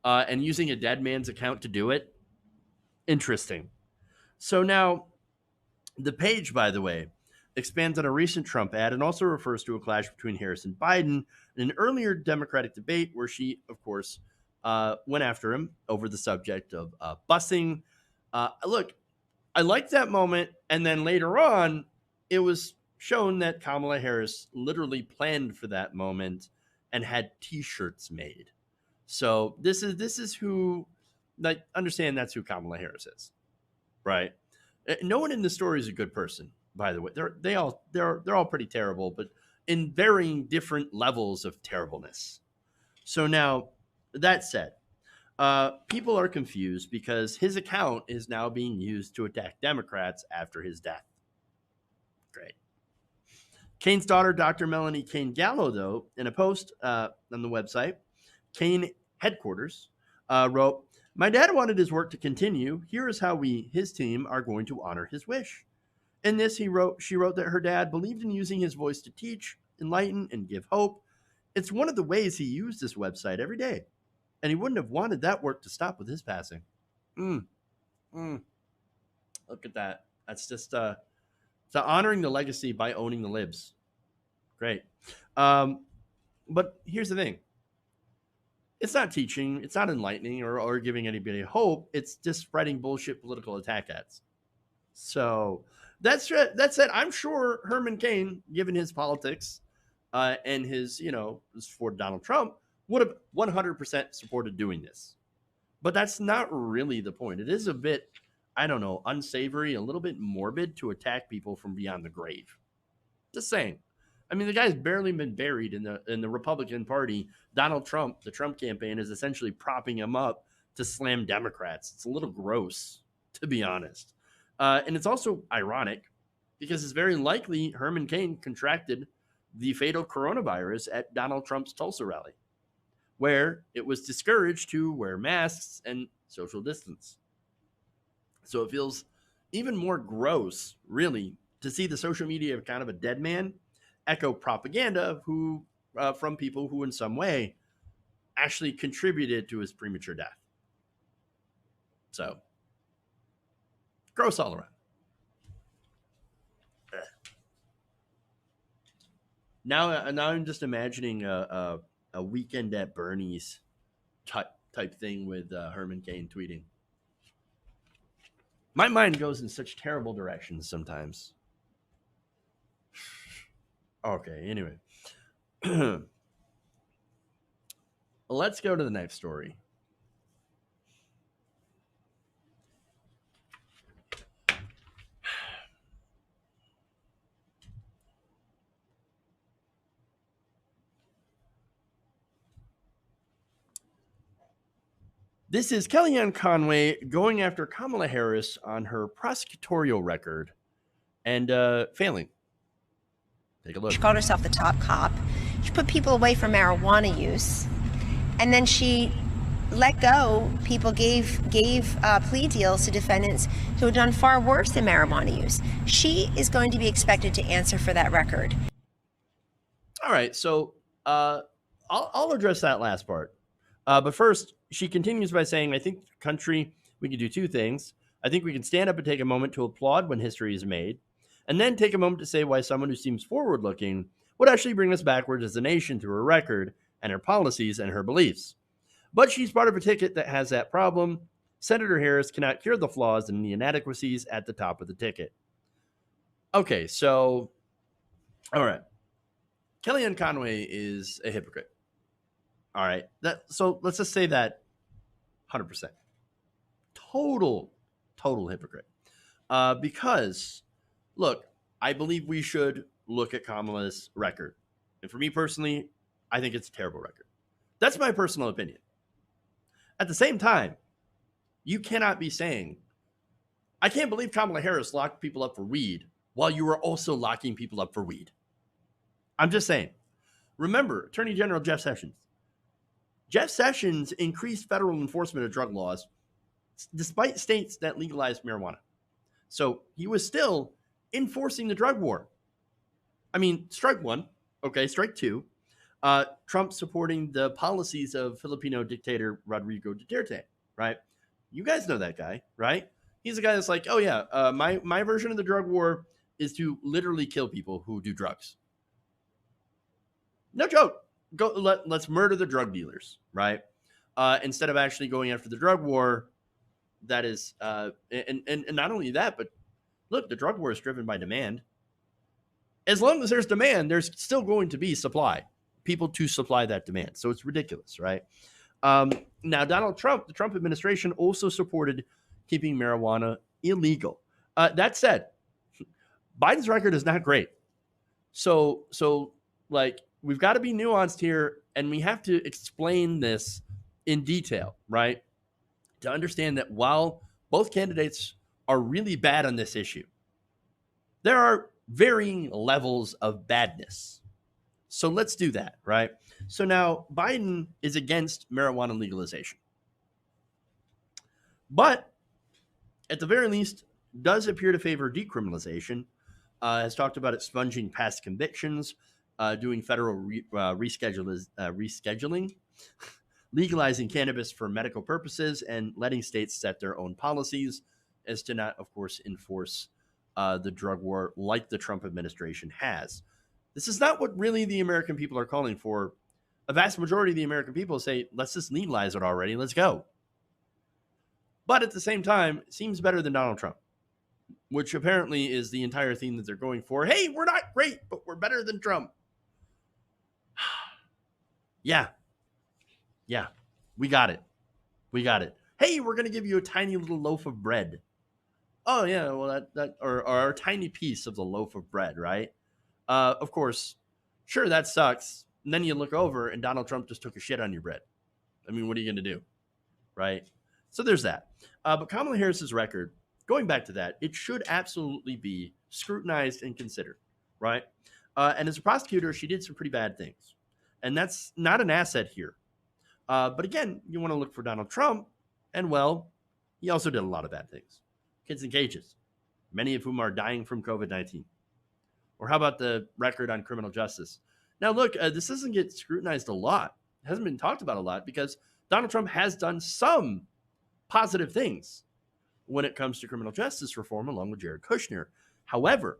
and using a dead man's account to do it. Interesting. So now the page, by the way, expands on a recent Trump ad and also refers to a clash between Harris and Biden in an earlier Democratic debate where she, of course, went after him over the subject of busing. Look, I liked that moment. And then later on, it was shown that Kamala Harris literally planned for that moment and had T-shirts made. So this is who, like, understand that's who Kamala Harris is, right? No one in the story is a good person, by the way. They're all pretty terrible, but in varying different levels of terribleness. So now, that said, people are confused because his account is now being used to attack Democrats after his death. Great. Cain's daughter, Dr. Melanie Cain Gallo, though, in a post on the website, Cain headquarters, wrote, "My dad wanted his work to continue. Here is how his team, are going to honor his wish." In this, she wrote that her dad believed in using his voice to teach, enlighten, and give hope. It's one of the ways he used this website every day. And he wouldn't have wanted that work to stop with his passing. Look at that. That's just honoring the legacy by owning the libs. Great. But here's the thing. It's not teaching. It's not enlightening or giving anybody hope. It's just spreading bullshit political attack ads. So that said, I'm sure Herman Cain, given his politics and his, for Donald Trump, would have 100% supported doing this. But that's not really the point. It is a bit, I don't know, unsavory, a little bit morbid to attack people from beyond the grave. Just saying. I mean, the guy's barely been buried in the Republican Party. Donald Trump, the Trump campaign, is essentially propping him up to slam Democrats. It's a little gross, to be honest. And it's also ironic because it's very likely Herman Cain contracted the fatal coronavirus at Donald Trump's Tulsa rally, where it was discouraged to wear masks and social distance. So it feels even more gross, really, to see the social media account of a dead man echo propaganda from people who in some way actually contributed to his premature death. So, gross all around. Now I'm just imagining a Weekend at Bernie's type thing with Herman Cain tweeting. My mind goes in such terrible directions sometimes. Okay, anyway. Let's go to the next story. This is Kellyanne Conway going after Kamala Harris on her prosecutorial record and failing. Take a look. She called herself the top cop. She put people away from marijuana use. And then she let go. People gave plea deals to defendants who had done far worse than marijuana use. She is going to be expected to answer for that record. All right, so I'll address that last part. But first, she continues by saying, I think, country, we can do two things. I think we can stand up and take a moment to applaud when history is made, and then take a moment to say why someone who seems forward-looking would actually bring us backwards as a nation through her record and her policies and her beliefs. But she's part of a ticket that has that problem. Senator Harris cannot cure the flaws and the inadequacies at the top of the ticket. Okay, so, all right. Kellyanne Conway is a hypocrite. All right. So let's just say that 100%. Total hypocrite. Because, look, I believe we should look at Kamala's record. And for me personally, I think it's a terrible record. That's my personal opinion. At the same time, you cannot be saying, I can't believe Kamala Harris locked people up for weed while you were also locking people up for weed. I'm just saying. Remember, Attorney General Jeff Sessions. Jeff Sessions increased federal enforcement of drug laws despite states that legalized marijuana. So he was still enforcing the drug war. I mean, strike one. Okay, strike two. Trump supporting the policies of Filipino dictator Rodrigo Duterte, right? You guys know that guy, right? He's a guy that's like, oh yeah, my version of the drug war is to literally kill people who do drugs. No joke. Let's murder the drug dealers, right? Instead of actually going after the drug war, that is, and not only that, but look, the drug war is driven by demand. As long as there's demand, there's still going to be supply, people to supply that demand. So it's ridiculous, right? Now, Donald Trump, the Trump administration also supported keeping marijuana illegal. That said, Biden's record is not great. So like, we've got to be nuanced here, and we have to explain this in detail, right? To understand that while both candidates are really bad on this issue, there are varying levels of badness. So let's do that, right? So now Biden is against marijuana legalization, but at the very least does appear to favor decriminalization, has talked about expunging past convictions, doing federal rescheduling, legalizing cannabis for medical purposes, and letting states set their own policies as to not, of course, enforce the drug war like the Trump administration has. This is not what really the American people are calling for. A vast majority of the American people say, let's just legalize it already. Let's go. But at the same time, it seems better than Donald Trump, which apparently is the entire theme that they're going for. Hey, we're not great, but we're better than Trump. Yeah, we got it. Hey, we're going to give you a tiny little loaf of bread. Oh, yeah, well, or a tiny piece of the loaf of bread, right? Of course, sure, that sucks. And then you look over and Donald Trump just took a shit on your bread. I mean, what are you going to do, right? So there's that. But Kamala Harris's record, going back to that, it should absolutely be scrutinized and considered, right? And as a prosecutor, she did some pretty bad things. And that's not an asset here. But again, you want to look for Donald Trump, and well, he also did a lot of bad things. Kids in cages, many of whom are dying from COVID-19. Or how about the record on criminal justice? Now, look, this doesn't get scrutinized a lot. It hasn't been talked about a lot because Donald Trump has done some positive things when it comes to criminal justice reform, along with Jared Kushner. However,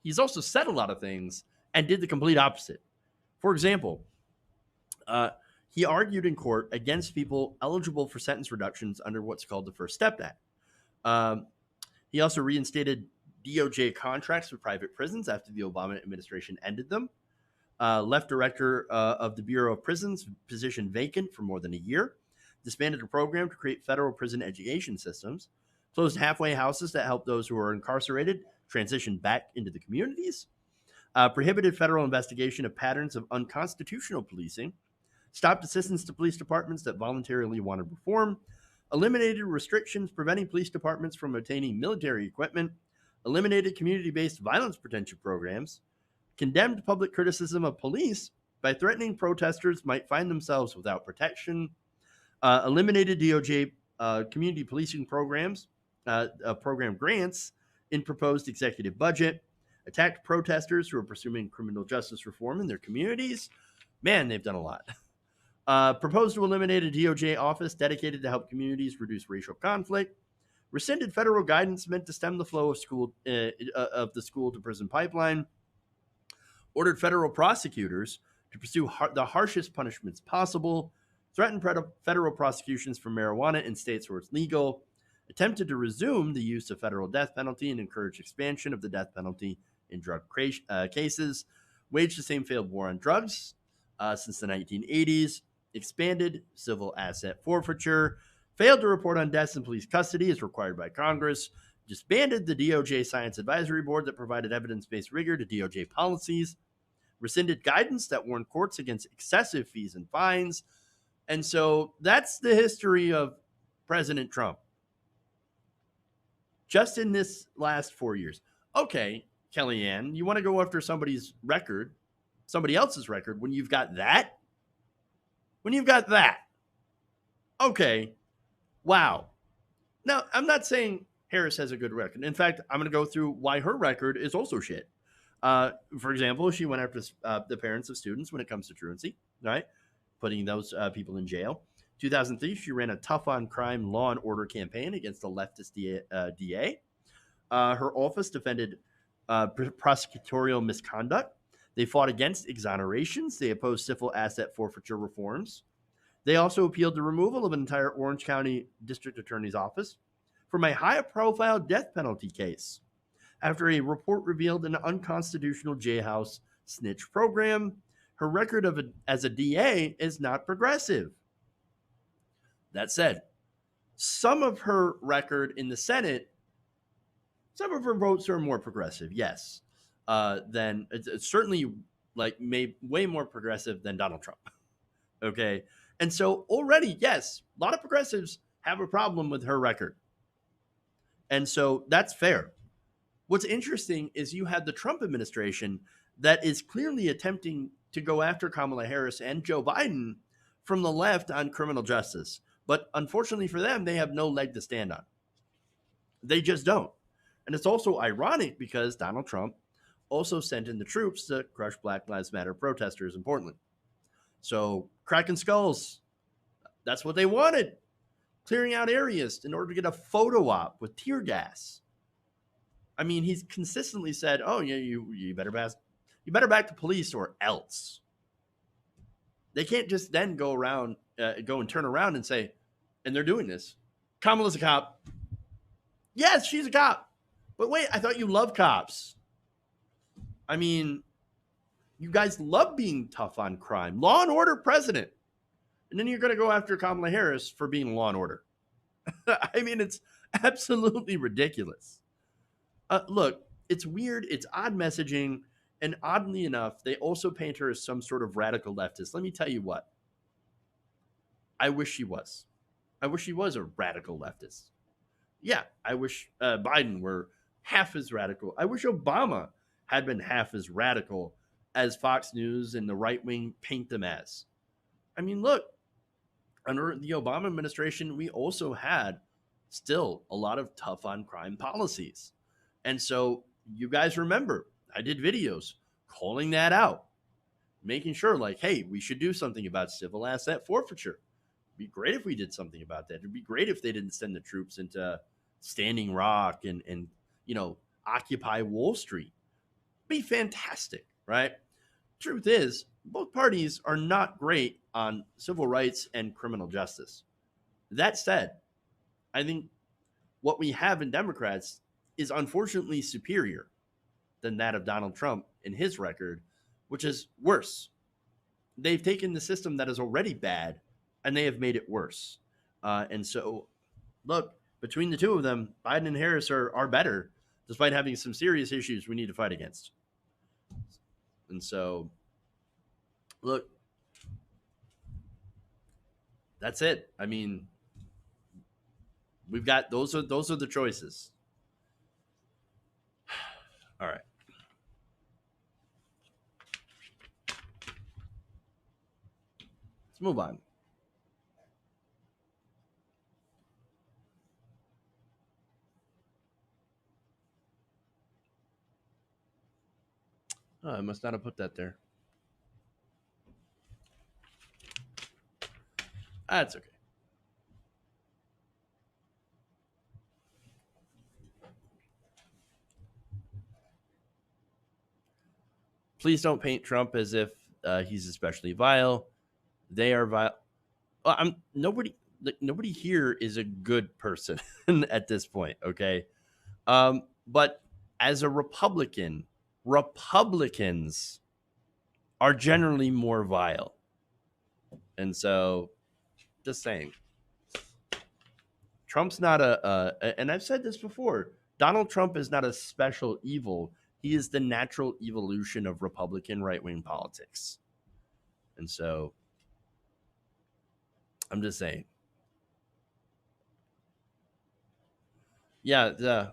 he's also said a lot of things and did the complete opposite. For example, he argued in court against people eligible for sentence reductions under what's called the First Step Act. He also reinstated DOJ contracts with private prisons after the Obama administration ended them. Left director of the Bureau of Prisons position vacant for more than a year. Disbanded a program to create federal prison education systems. Closed halfway houses that help those who are incarcerated transition back into the communities. Prohibited federal investigation of patterns of unconstitutional policing. Stopped assistance to police departments that voluntarily wanted reform. eliminated restrictions preventing police departments from obtaining military equipment, eliminated community-based violence prevention programs, condemned public criticism of police by threatening protesters might find themselves without protection, eliminated DOJ community policing programs, program grants in proposed executive budget, attacked protesters who are pursuing criminal justice reform in their communities. Man, they've done a lot. Proposed to eliminate a DOJ office dedicated to help communities reduce racial conflict, rescinded federal guidance meant to stem the flow of the school to prison pipeline, ordered federal prosecutors to pursue the harshest punishments possible, threatened federal prosecutions for marijuana in states where it's legal, attempted to resume the use of federal death penalty and encourage expansion of the death penalty in drug cases, waged the same failed war on drugs since the 1980s, expanded civil asset forfeiture, failed to report on deaths in police custody as required by Congress, disbanded the DOJ Science Advisory Board that provided evidence-based rigor to DOJ policies, rescinded guidance that warned courts against excessive fees and fines. And so that's the history of President Trump. Just in this last 4 years. Okay, Kellyanne, you want to go after somebody else's record, when you've got that? When you've got that. Okay, wow. Now, I'm not saying Harris has a good record. In fact, I'm going to go through why her record is also shit. For example, she went after the parents of students when it comes to truancy, right? Putting those people in jail. 2003, she ran a tough-on-crime law and order campaign against the leftist DA. Her office defended prosecutorial misconduct. They fought against exonerations. They opposed civil asset forfeiture reforms. They also appealed the removal of an entire Orange County District Attorney's office from a high-profile death penalty case after a report revealed an unconstitutional jailhouse snitch program. Her record as a DA is not progressive. That said, some of her record in the Senate, some of her votes are more progressive, yes. Then it's certainly way more progressive than Donald Trump. Okay. And so already, yes, a lot of progressives have a problem with her record. And so that's fair. What's interesting is you had the Trump administration that is clearly attempting to go after Kamala Harris and Joe Biden from the left on criminal justice. But unfortunately for them, they have no leg to stand on. They just don't. And it's also ironic because Donald Trump also sent in the troops to crush Black Lives Matter protesters in Portland. So cracking skulls, that's what they wanted. Clearing out areas in order to get a photo op with tear gas. I mean, he's consistently said, "Oh, yeah, you better back the police or else." They can't just then go and turn around and say, and they're doing this. Kamala's a cop. Yes, she's a cop. But wait, I thought you love cops. I mean, you guys love being tough on crime. Law and order president. And then you're going to go after Kamala Harris for being law and order. I mean, it's absolutely ridiculous. Look, it's weird. It's odd messaging. And oddly enough, they also paint her as some sort of radical leftist. Let me tell you what. I wish she was. I wish she was a radical leftist. Yeah, I wish Biden were half as radical. I wish Obama had been half as radical as Fox News and the right wing paint them as. I mean, look, under the Obama administration, we also had still a lot of tough on crime policies. And so you guys remember, I did videos calling that out, making sure like, hey, we should do something about civil asset forfeiture. It'd be great if we did something about that. It'd be great if they didn't send the troops into Standing Rock and occupy Wall Street. Be fantastic, right? Truth is, both parties are not great on civil rights and criminal justice. That said, I think what we have in Democrats is unfortunately superior than that of Donald Trump in his record, which is worse. They've taken the system that is already bad and they have made it worse. And so, look, between the two of them, Biden and Harris are better, despite having some serious issues we need to fight against. And so, look, that's it. I mean, We've got those are the choices. All right. Let's move on. Oh, I must not have put that there. That's okay. Please don't paint Trump as if he's especially vile. They are vile. Well, nobody here is a good person at this point. Okay. But as a Republican, Republicans are generally more vile. And so, just saying, Trump's not and I've said this before, Donald Trump is not a special evil. He is the natural evolution of Republican right-wing politics. And so, I'm just saying. Yeah,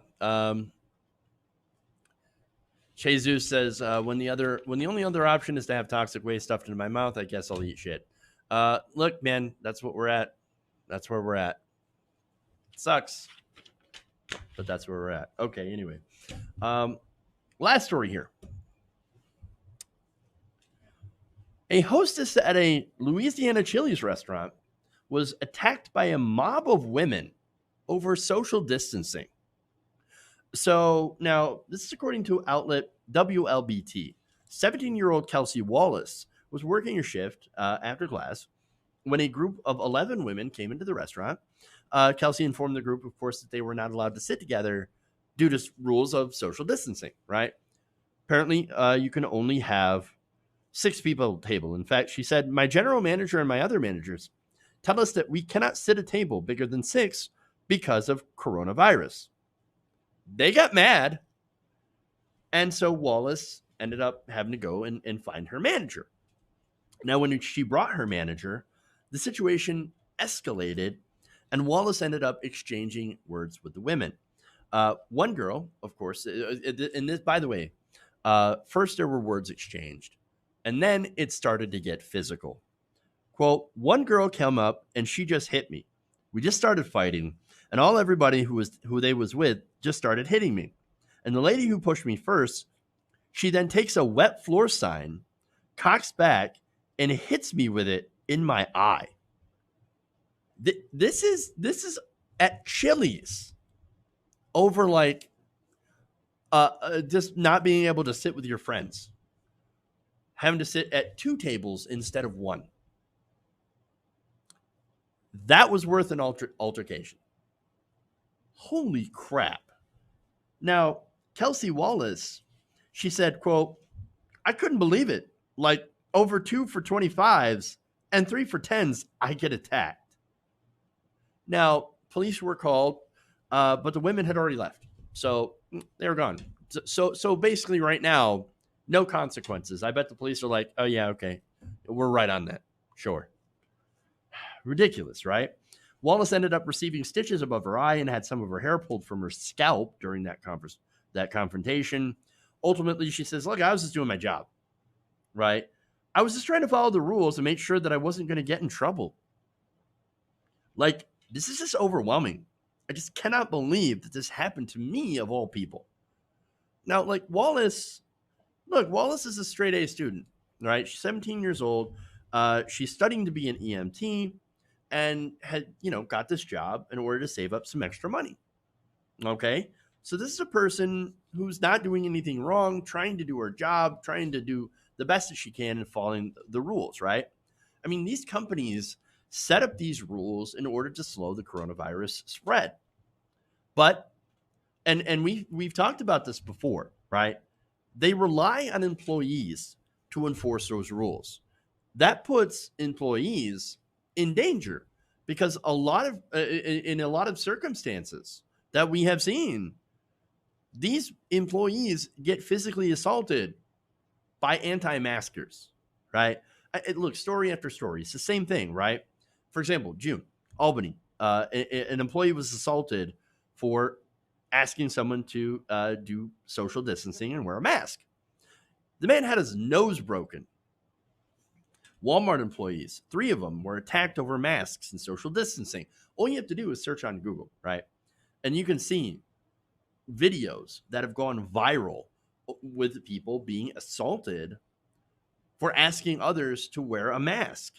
Jesus says, when the only other option is to have toxic waste stuffed into my mouth, I guess I'll eat shit. Look, man, that's what we're at. That's where we're at. It sucks, but that's where we're at. Okay, anyway. Last story here. A hostess at a Louisiana Chili's restaurant was attacked by a mob of women over social distancing. So now, this is according to outlet WLBT. 17-year-old Kelsey Wallace was working a shift after class when a group of 11 women came into the restaurant. Kelsey informed the group, of course, that they were not allowed to sit together due to rules of social distancing, right? Apparently, you can only have 6 people at a table. In fact, she said, my general manager and my other managers tell us that we cannot sit at a table bigger than 6 because of coronavirus. They got mad. And so Wallace ended up having to go and find her manager. Now, when she brought her manager, the situation escalated, and Wallace ended up exchanging words with the women. One girl, of course, and this, by the way, first there were words exchanged, and then it started to get physical. Quote, one girl came up and she just hit me. We just started fighting, and everybody who they was with just started hitting me. And the lady who pushed me first, she then takes a wet floor sign, cocks back, and hits me with it in my eye. This is at Chili's over like just not being able to sit with your friends, having to sit at 2 tables instead of 1. That was worth an altercation. Holy crap. Now, Kelsey Wallace, she said, quote, I couldn't believe it. Like over 2 for 25s and 3 for 10s, I get attacked. Now, police were called, but the women had already left. So they were gone. So basically right now, no consequences. I bet the police are like, oh yeah, okay. We're right on that. Sure. Ridiculous, right? Wallace ended up receiving stitches above her eye and had some of her hair pulled from her scalp during that confrontation. Ultimately, she says, look, I was just doing my job, right? I was just trying to follow the rules and make sure that I wasn't going to get in trouble. Like, this is just overwhelming. I just cannot believe that this happened to me, of all people. Now, like, Wallace is a straight A student, right? She's 17 years old. She's studying to be an EMT and had, got this job in order to save up some extra money. Okay. So this is a person who's not doing anything wrong, trying to do her job, trying to do the best that she can and following the rules, right? I mean, these companies set up these rules in order to slow the coronavirus spread. But, and we've talked about this before, right? They rely on employees to enforce those rules. That puts employees in danger because in a lot of circumstances that we have seen, these employees get physically assaulted by anti-maskers, right? Look, story after story, it's the same thing, right? For example, June, Albany, An employee was assaulted for asking someone to do social distancing and wear a mask. The man had his nose broken. Walmart employees, 3 of them, were attacked over masks and social distancing. All you have to do is search on Google, right? And you can see videos that have gone viral with people being assaulted for asking others to wear a mask.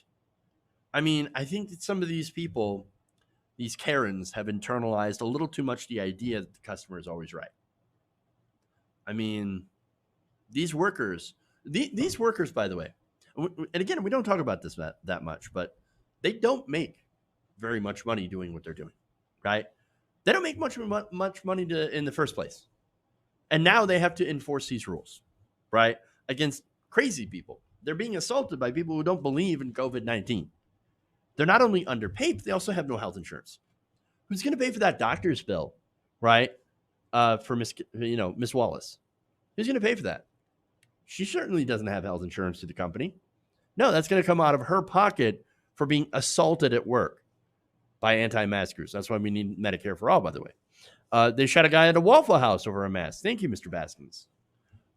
I mean, I think that some of these people, these Karens, have internalized a little too much the idea that the customer is always right. I mean, these workers, by the way, and again, we don't talk about this that much, but they don't make very much money doing what they're doing, right? They don't make much money in the first place. And now they have to enforce these rules, right? Against crazy people. They're being assaulted by people who don't believe in COVID-19. They're not only underpaid, but they also have no health insurance. Who's going to pay for that doctor's bill, right? For Miss Wallace. Who's going to pay for that? She certainly doesn't have health insurance to the company. No, that's going to come out of her pocket for being assaulted at work by anti-maskers. That's why we need Medicare for all, by the way. They shot a guy at a Waffle House over a mask. Thank you, Mr. Baskins,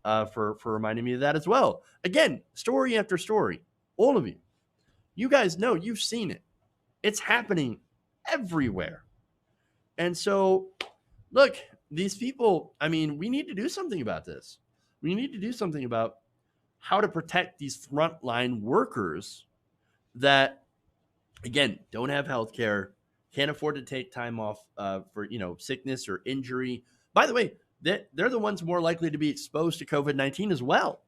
for reminding me of that as well. Again, story after story. All of you. You guys know, you've seen it. It's happening everywhere. And so, look, these people, I mean, we need to do something about this. We need to do something about how to protect these frontline workers that, again, don't have health care, can't afford to take time off for, sickness or injury. By the way, they're the ones more likely to be exposed to COVID-19 as well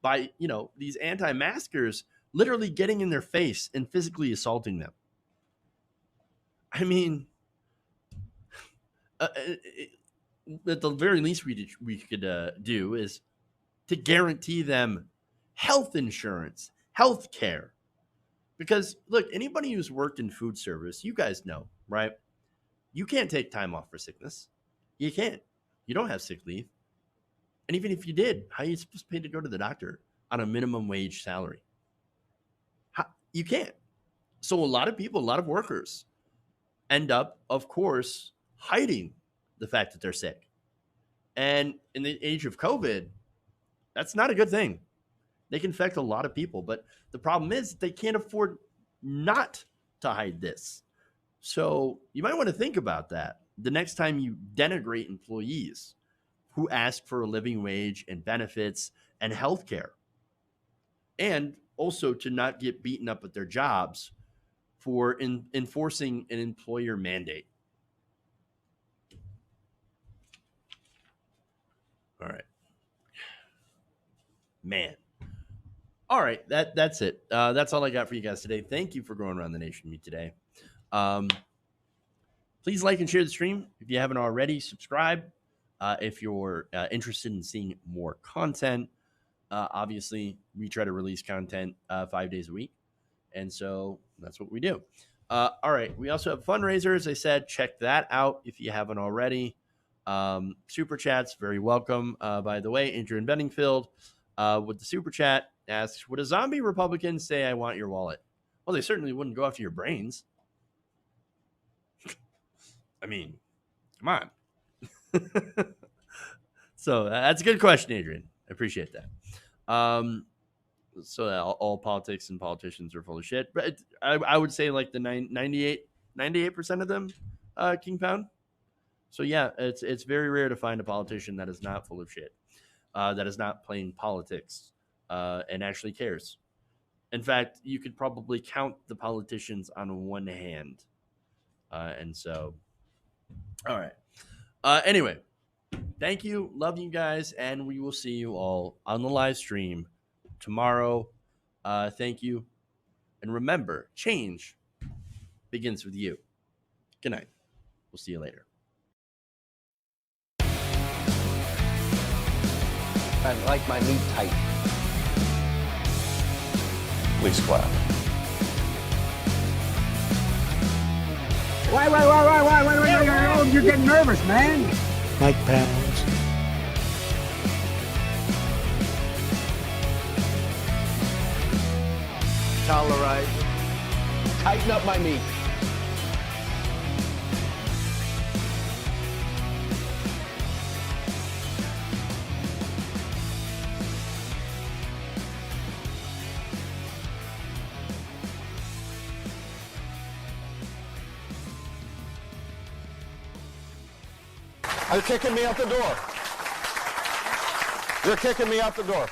by, these anti-maskers literally getting in their face and physically assaulting them. I mean, at the very least we could do is to guarantee them health insurance, health care. Because, look, anybody who's worked in food service, you guys know, right? You can't take time off for sickness. You can't. You don't have sick leave. And even if you did, how are you supposed to pay to go to the doctor on a minimum wage salary? You can't. So a lot of people, a lot of workers end up, of course, hiding the fact that they're sick. And in the age of COVID, that's not a good thing. They can infect a lot of people, but the problem is they can't afford not to hide this. So you might want to think about that the next time you denigrate employees who ask for a living wage and benefits and health care. And also to not get beaten up at their jobs for enforcing an employer mandate. All right. Man. All right, that's it. That's all I got for you guys today. Thank you for going around the nation with me today. Please like and share the stream. If you haven't already, subscribe. If you're interested in seeing more content, obviously we try to release content 5 days a week. And so that's what we do. All right. We also have fundraisers. As I said, check that out if you haven't already. Super chats, very welcome. By the way, Adrian Benningfield with the super chat asks, would a zombie Republican say, I want your wallet? Well, they certainly wouldn't go after your brains. I mean, come on. So that's a good question, Adrian. I appreciate that. So all politics and politicians are full of shit. But I would say like the 98% of them, King Pound. So yeah, it's very rare to find a politician that is not full of shit, that is not playing politics and actually cares. In fact, you could probably count the politicians on one hand. And so, all right. Anyway, thank you. Love you guys. And we will see you all on the live stream tomorrow. Thank you. And remember, change begins with you. Good night. We'll see you later. I like my meat tight. Please clap. Why? You're getting nervous, man. Mike Pounds. Tolerate. Tighten up my meat. Are you kicking me out the door? You're kicking me out the door.